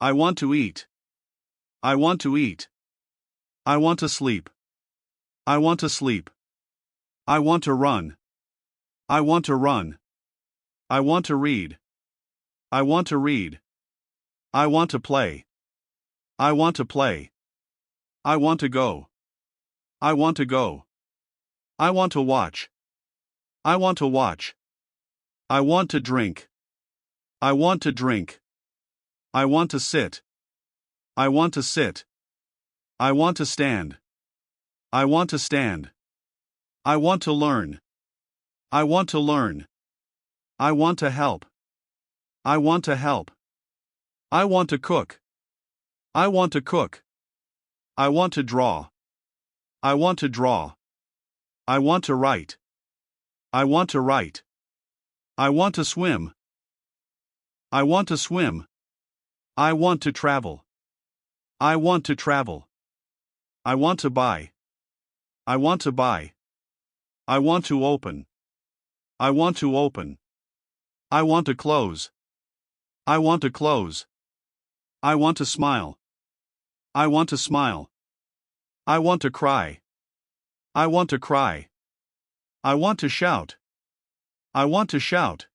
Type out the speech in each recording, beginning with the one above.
I want to eat. I want to eat. I want to sleep. I want to sleep. I want to run. I want to run. I want to read. I want to read. I want to play. I want to play. I want to go. I want to go. I want to watch. I want to watch. I want to drink. I want to drink. I want to sit. I want to sit. I want to stand. I want to stand. I want to learn. I want to learn. I want to help. I want to help. I want to cook. I want to cook. I want to draw. I want to draw. I want to write. I want to write. I want to swim. I want to swim. I want to travel. I want to travel. I want to buy. I want to buy. I want to open. I want to open. I want to close. I want to close. I want to smile. I want to smile. I want to cry. I want to cry. I want to shout. I want to shout.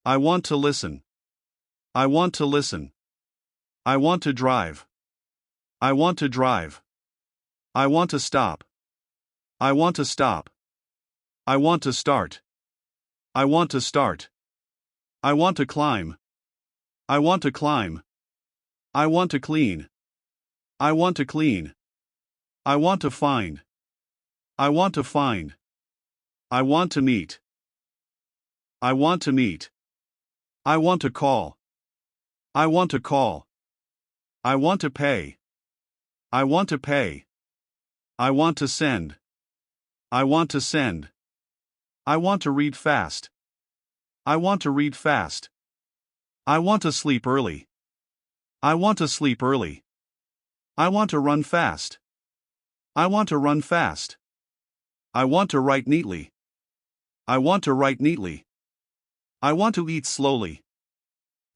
I want to listen. I want to listen. I want to drive. I want to drive. I want to stop. I want to stop. I want to start. I want to start. I want to climb. I want to climb. I want to clean. I want to clean. I want to find. I want to find. I want to meet. I want to meet. I want to call. I want to call. I want to pay. I want to pay. I want to send. I want to send. I want to read fast. I want to read fast. I want to sleep early. I want to sleep early. I want to run fast. I want to run fast. I want to write neatly. I want to write neatly. I want to eat slowly.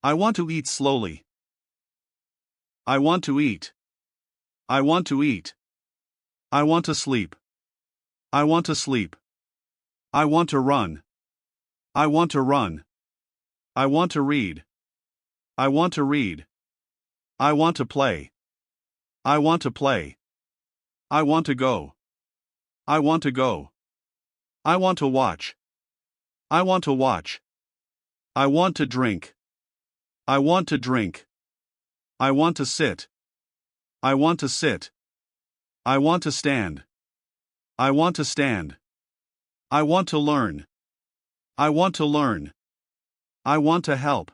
I want to eat slowly. I want to eat. I want to eat. I want to sleep. I want to sleep. I want to run. I want to run. I want to read. I want to read. I want to play. I want to play. I want to go. I want to go. I want to watch. I want to watch. I want to drink. I want to drink. I want to sit. I want to sit. I want to stand. I want to stand. I want to learn. I want to learn. I want to help.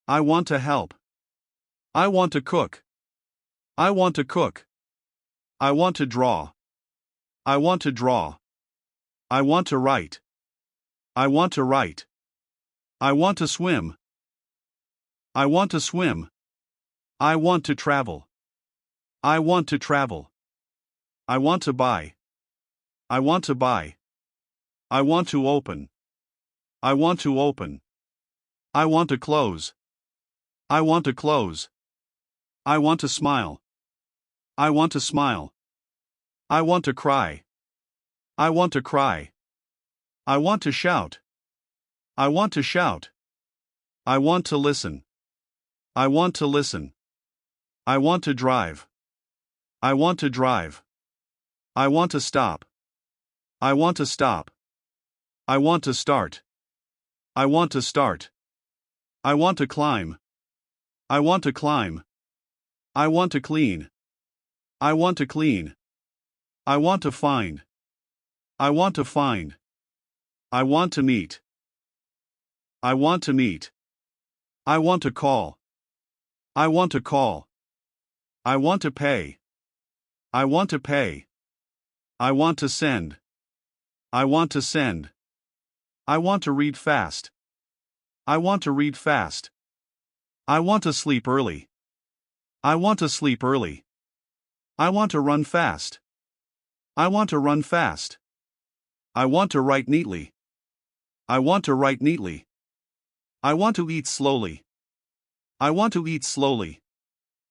I want to help. I want to cook. I want to cook. I want to draw. I want to draw. I want to write. I want to write. I want to swim. I want to swim. I want to travel. I want to travel. I want to buy. I want to buy. I want to open. I want to open. I want to close. I want to close. I want to smile. I want to smile. I want to cry. I want to cry. I want to shout. I want to shout. I want to listen. I want to listen. I want to drive. I want to drive. I want to stop. I want to stop. I want to start. I want to start. I want to climb. I want to climb. I want to clean. I want to clean. I want to find. I want to find. I want to meet. I want to meet. I want to call. I want to call. I want to pay. I want to pay. I want to send. I want to send. I want to read fast. I want to read fast. I want to sleep early. I want to sleep early. I want to run fast. I want to run fast. I want to write neatly. I want to write neatly. I want to eat slowly. I want to eat slowly.